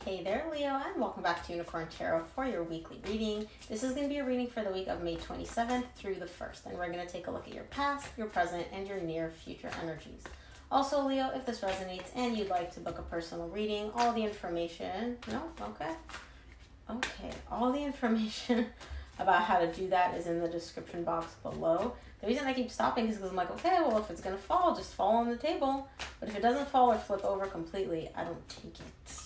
Hey there, Leo, and welcome back to Unicorn Tarot for your weekly reading. This is going to be a reading for the week of May 27th through the 1st, and we're going to take a look at your past, your present, and your near future energies. Also, Leo, if this resonates and you'd like to book a personal reading, all the information, all the information about how to do that is in the description box below. The reason I keep stopping is because I'm like, okay, well, if it's going to fall, just fall on the table. But if it doesn't fall or flip over completely, I don't take it.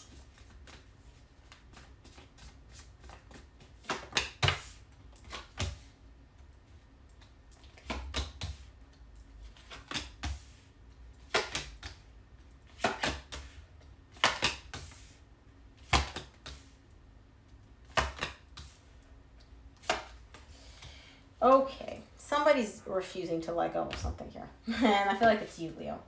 Okay, somebody's refusing to let go of something here. And I feel like it's you, Leo.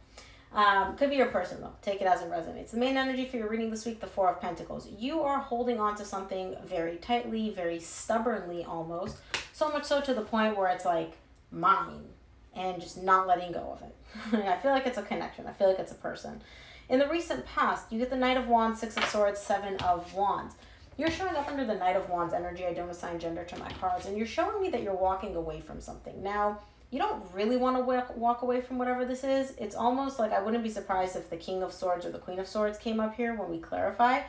Could be your person, though. Take it as it resonates. The main energy for your reading this week, the Four of Pentacles. You are holding on to something very tightly, very stubbornly almost. So much so to the point where it's like, mine. And just not letting go of it. I feel like it's a connection. I feel like it's a person. In the recent past, you get the Knight of Wands, Six of Swords, Seven of Wands. You're showing up under the Knight of Wands energy. I don't assign gender to my cards. And you're showing me that you're walking away from something. Now, you don't really want to walk away from whatever this is. It's almost like I wouldn't be surprised if the King of Swords or the Queen of Swords came up here when we clarify.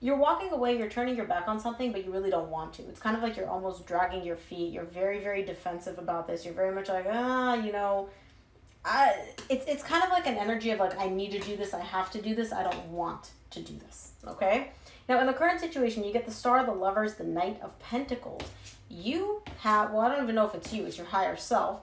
You're walking away. You're turning your back on something, but you really don't want to. It's kind of like you're almost dragging your feet. You're very, very defensive about this. You're very much like, it's kind of like an energy of like, I need to do this. I have to do this. I don't want to do this. Okay? Now, in the current situation, you get the Star, the Lovers, the Knight of Pentacles. You have, well, I don't even know if it's you, it's your higher self,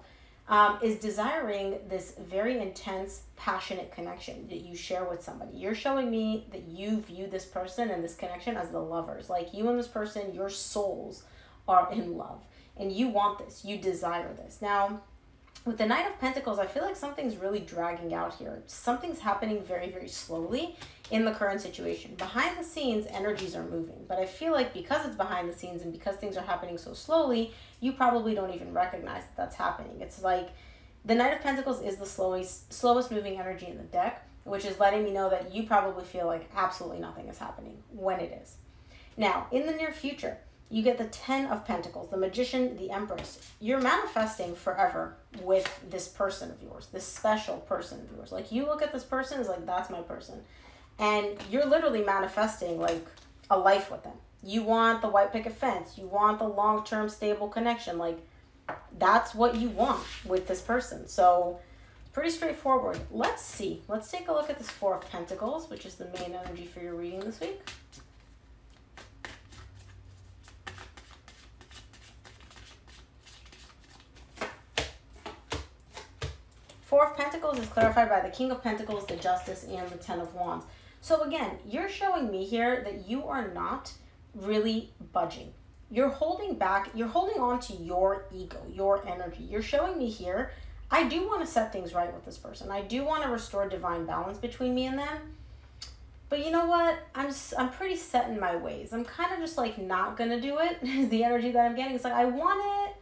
is desiring this very intense, passionate connection that you share with somebody. You're showing me that you view this person and this connection as the lovers. Like you and this person, your souls are in love. And you want this. You desire this. Now, with the Knight of Pentacles, I feel like something's really dragging out here. Something's happening very, very slowly in the current situation. Behind the scenes, energies are moving. But I feel like because it's behind the scenes and because things are happening so slowly, you probably don't even recognize that that's happening. It's like the Knight of Pentacles is the slowest moving energy in the deck, which is letting me know that you probably feel like absolutely nothing is happening when it is. Now, in the near future, you get the Ten of Pentacles, the Magician, the Empress. You're manifesting forever with this person of yours, this special person of yours. Like you look at this person as like, that's my person. And you're literally manifesting like a life with them. You want the white picket fence. You want the long-term stable connection. Like that's what you want with this person. So pretty straightforward. Let's see. Let's take a look at this Four of Pentacles, which is the main energy for your reading this week. Four of Pentacles is clarified by the King of Pentacles, the Justice, and the Ten of Wands. So again, you're showing me here that you are not really budging. You're holding back. You're holding on to your ego, your energy. You're showing me here, I do want to set things right with this person. I do want to restore divine balance between me and them. But you know what? I'm pretty set in my ways. I'm kind of just like not going to do it is the energy that I'm getting. It's like I want it.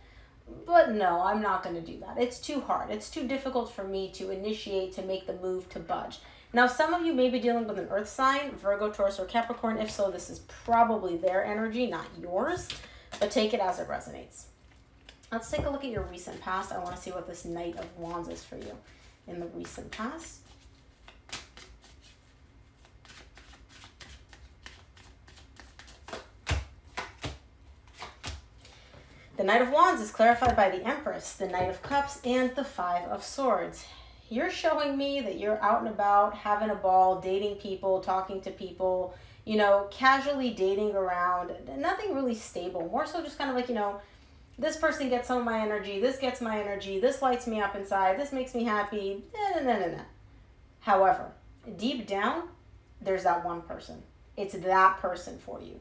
But no, I'm not going to do that. It's too hard. It's too difficult for me to initiate, to make the move, to budge. Now, some of you may be dealing with an earth sign, Virgo, Taurus, or Capricorn. If so, this is probably their energy, not yours. But take it as it resonates. Let's take a look at your recent past. I want to see what this Knight of Wands is for you in the recent past. The Knight of Wands is clarified by the Empress, the Knight of Cups, and the Five of Swords. You're showing me that you're out and about, having a ball, dating people, talking to people, you know, casually dating around. Nothing really stable. More so just kind of like, you know, this person gets some of my energy, this gets my energy, this lights me up inside, this makes me happy. However, deep down, there's that one person. It's that person for you.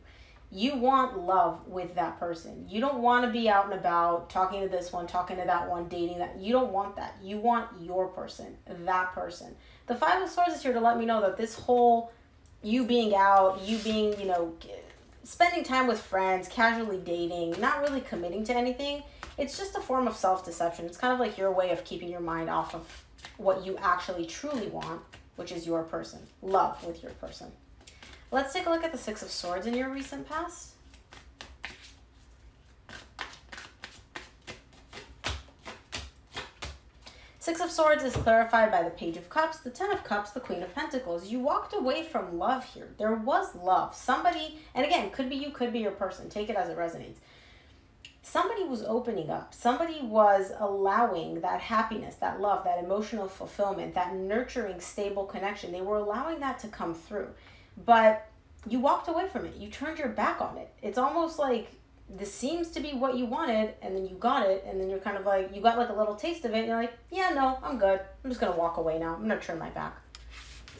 You want love with that person. You don't want to be out and about talking to this one, talking to that one, dating that. You don't want that. You want your person, that person. The Five of Swords is here to let me know that this whole you being out, you being, you know, spending time with friends, casually dating, not really committing to anything, it's just a form of self-deception. It's kind of like your way of keeping your mind off of what you actually truly want, which is your person. Love with your person. Let's take a look at the Six of Swords in your recent past. Six of Swords is clarified by the Page of Cups, the Ten of Cups, the Queen of Pentacles. You walked away from love here. There was love. Somebody, and again, could be you, could be your person. Take it as it resonates. Somebody was opening up. Somebody was allowing that happiness, that love, that emotional fulfillment, that nurturing, stable connection. They were allowing that to come through. But you walked away from it. You turned your back on it. It's almost like this seems to be what you wanted, and then you got it, and then you're kind of like, you got like a little taste of it, and you're like, yeah, no, I'm good. I'm just going to walk away now. I'm going to turn my back.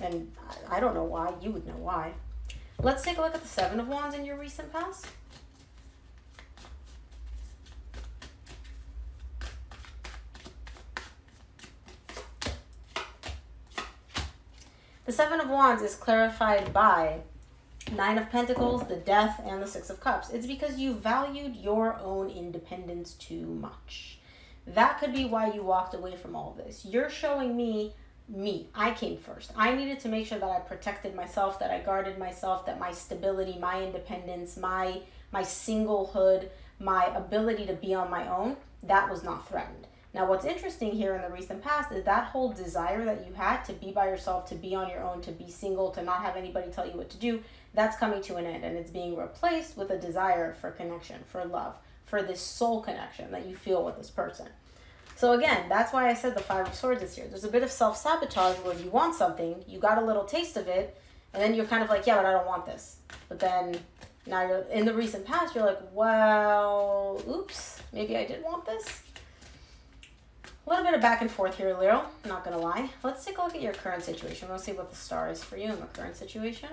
And I don't know why. You would know why. Let's take a look at the Seven of Wands in your recent past. The Seven of Wands is clarified by Nine of Pentacles, the Death, and the Six of Cups. It's because you valued your own independence too much. That could be why you walked away from all of this. You're showing me. I came first. I needed to make sure that I protected myself, that I guarded myself, that my stability, my independence, my singlehood, my ability to be on my own, that was not threatened. Now, what's interesting here in the recent past is that whole desire that you had to be by yourself, to be on your own, to be single, to not have anybody tell you what to do, that's coming to an end, and it's being replaced with a desire for connection, for love, for this soul connection that you feel with this person. So again, that's why I said the Five of Swords is here. There's a bit of self-sabotage where you want something, you got a little taste of it, and then you're kind of like, yeah, but I don't want this. But then now you're in the recent past, you're like, well, oops, maybe I did want this. A little bit of back and forth here, Leo. I'm not going to lie. Let's take a look at your current situation. We'll see what the Star is for you in the current situation.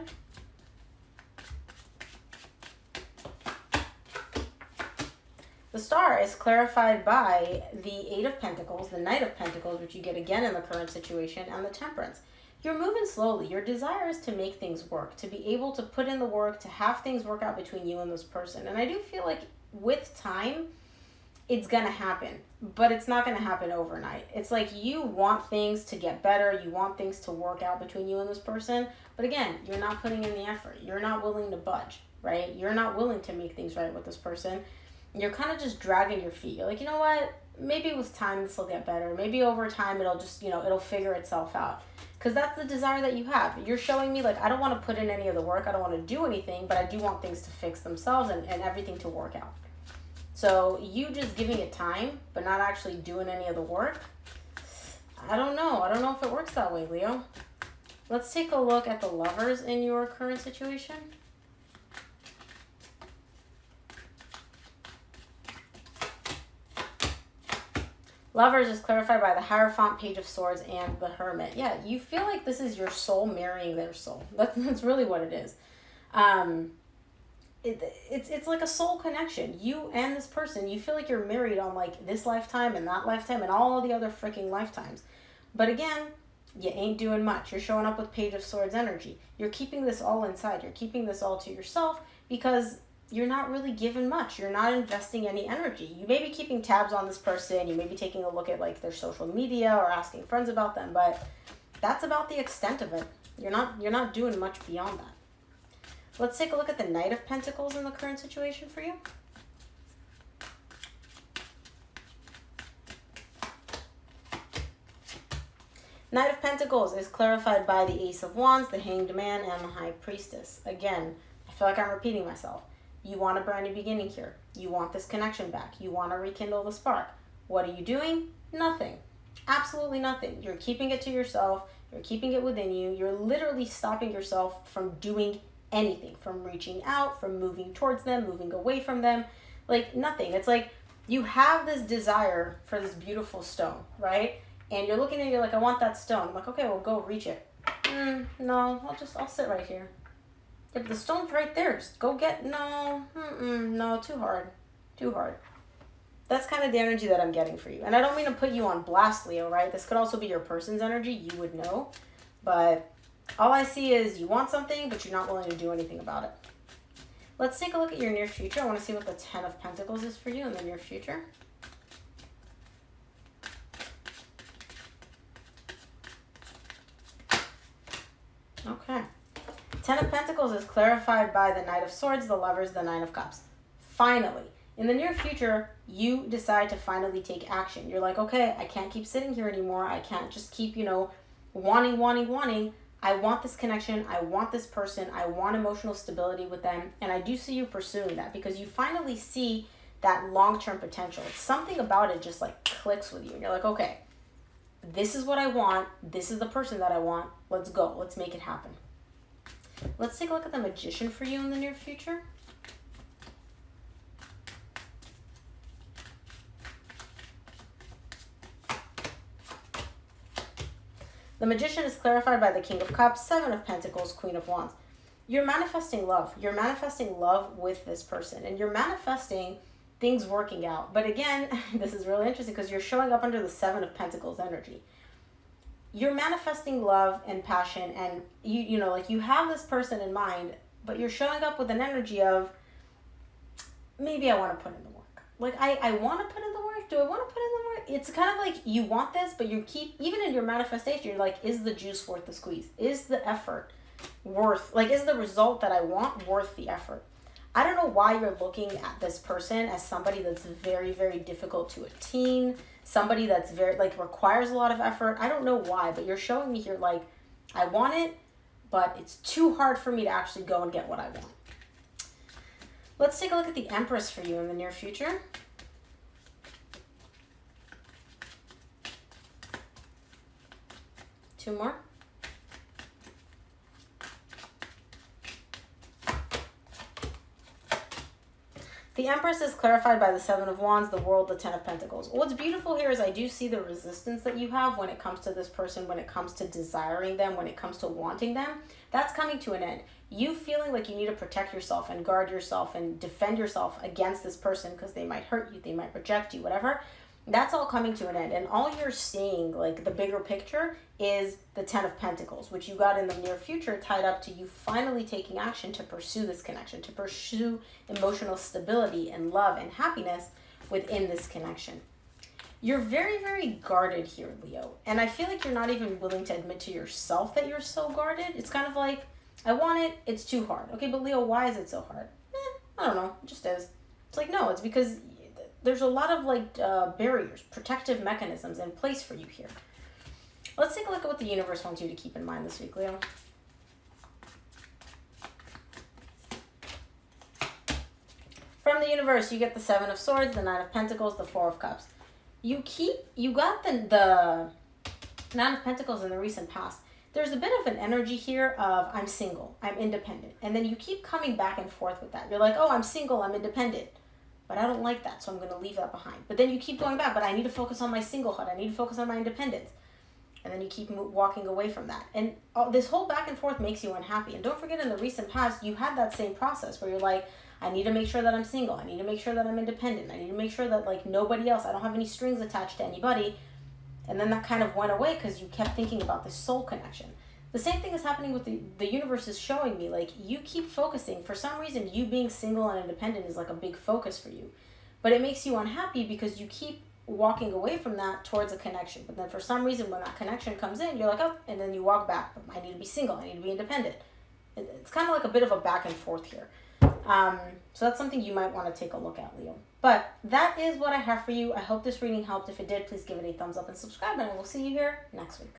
The Star is clarified by the Eight of Pentacles, the Knight of Pentacles, which you get again in the current situation, and the Temperance. You're moving slowly. Your desire is to make things work, to be able to put in the work, to have things work out between you and this person. And I do feel like with time, it's going to happen, but it's not going to happen overnight. It's like you want things to get better. You want things to work out between you and this person. But again, you're not putting in the effort. You're not willing to budge, right? You're not willing to make things right with this person. You're kind of just dragging your feet. You're like, you know what? Maybe with time this will get better. Maybe over time it'll just, it'll figure itself out. Because that's the desire that you have. You're showing me like, I don't want to put in any of the work. I don't want to do anything, but I do want things to fix themselves and everything to work out. So you just giving it time, but not actually doing any of the work, I don't know. I don't know if it works that way, Leo. Let's take a look at the Lovers in your current situation. Lovers is clarified by the Hierophant, Page of Swords, and the Hermit. Yeah, you feel like this is your soul marrying their soul. That's really what it is. It's like a soul connection. You and this person, you feel like you're married on like this lifetime and that lifetime and all the other freaking lifetimes. But again, you ain't doing much. You're showing up with Page of Swords energy. You're keeping this all inside. You're keeping this all to yourself because you're not really giving much. You're not investing any energy. You may be keeping tabs on this person. You may be taking a look at like their social media or asking friends about them, but that's about the extent of it. You're not doing much beyond that. Let's take a look at the Knight of Pentacles in the current situation for you. Knight of Pentacles is clarified by the Ace of Wands, the Hanged Man, and the High Priestess. Again, I feel like I'm repeating myself. You want a brand new beginning here. You want this connection back. You want to rekindle the spark. What are you doing? Nothing. Absolutely nothing. You're keeping it to yourself. You're keeping it within you. You're literally stopping yourself from doing anything, from reaching out, from moving towards them, moving away from them, like nothing. It's like you have this desire for this beautiful stone, right? And you're looking at it, you're like, I want that stone. I'm like, okay, well, go reach it. No, I'll sit right here. If the stone's right there, just go get, no, too hard. That's kind of the energy that I'm getting for you. And I don't mean to put you on blast, Leo, right? This could also be your person's energy. You would know, but all I see is you want something, but you're not willing to do anything about it. Let's take a look at your near future. I want to see what the Ten of Pentacles is for you in the near future. Okay. Ten of Pentacles is clarified by the Knight of Swords, the Lovers, the Nine of Cups. Finally, in the near future, you decide to finally take action. You're like, okay, I can't keep sitting here anymore. I can't just keep, wanting. I want this connection. I want this person. I want emotional stability with them. And I do see you pursuing that because you finally see that long-term potential. It's something about it just like clicks with you. And you're like, okay, this is what I want. This is the person that I want. Let's go. Let's make it happen. Let's take a look at the Magician for you in the near future. The Magician is clarified by the King of Cups, Seven of Pentacles, Queen of Wands. You're manifesting love. You're manifesting love with this person. And you're manifesting things working out. But again, this is really interesting because you're showing up under the Seven of Pentacles energy. You're manifesting love and passion. And you have this person in mind, but you're showing up with an energy of, maybe I want to put in the work. Like, I want to put in the work. Do I want to put in the work? It's kind of like you want this, but you keep, even in your manifestation, you're like, is the juice worth the squeeze? Is the effort worth, is the result that I want worth the effort? I don't know why you're looking at this person as somebody that's very, very difficult to attain, somebody that's very, requires a lot of effort. I don't know why, but you're showing me here, I want it, but it's too hard for me to actually go and get what I want. Let's take a look at the Empress for you in the near future. Two more. The Empress is clarified by the Seven of Wands, the World, the Ten of Pentacles. What's beautiful here is I do see the resistance that you have when it comes to this person, when it comes to desiring them, when it comes to wanting them. That's coming to an end. You feeling like you need to protect yourself and guard yourself and defend yourself against this person because they might hurt you, they might reject you, whatever. That's all coming to an end. And all you're seeing, the bigger picture, is the Ten of Pentacles, which you got in the near future tied up to you finally taking action to pursue this connection, to pursue emotional stability and love and happiness within this connection. You're very, very guarded here, Leo. And I feel like you're not even willing to admit to yourself that you're so guarded. It's kind of like, I want it, it's too hard. Okay, but Leo, why is it so hard? I don't know, it just is. It's like, no, it's because there's a lot of barriers, protective mechanisms in place for you here. Let's take a look at what the universe wants you to keep in mind this week, Leo. From the universe, you get the Seven of Swords, the Nine of Pentacles, the Four of Cups. You got the Nine of Pentacles in the recent past. There's a bit of an energy here of I'm single, I'm independent. And then you keep coming back and forth with that. You're like, oh, I'm single, I'm independent. But I don't like that, so I'm going to leave that behind. But then you keep going back, but I need to focus on my singlehood. I need to focus on my independence. And then you keep walking away from that. And this whole back and forth makes you unhappy. And don't forget, in the recent past, you had that same process where you're like, I need to make sure that I'm single. I need to make sure that I'm independent. I need to make sure that, nobody else, I don't have any strings attached to anybody. And then that kind of went away because you kept thinking about this soul connection. The same thing is happening with the universe is showing me, you keep focusing. For some reason, you being single and independent is a big focus for you. But it makes you unhappy because you keep walking away from that towards a connection. But then for some reason, when that connection comes in, you're like, oh, and then you walk back. I need to be single. I need to be independent. It's kind of like a bit of a back and forth here. So that's something you might want to take a look at, Leo. But that is what I have for you. I hope this reading helped. If it did, please give it a thumbs up and subscribe, and I will see you here next week.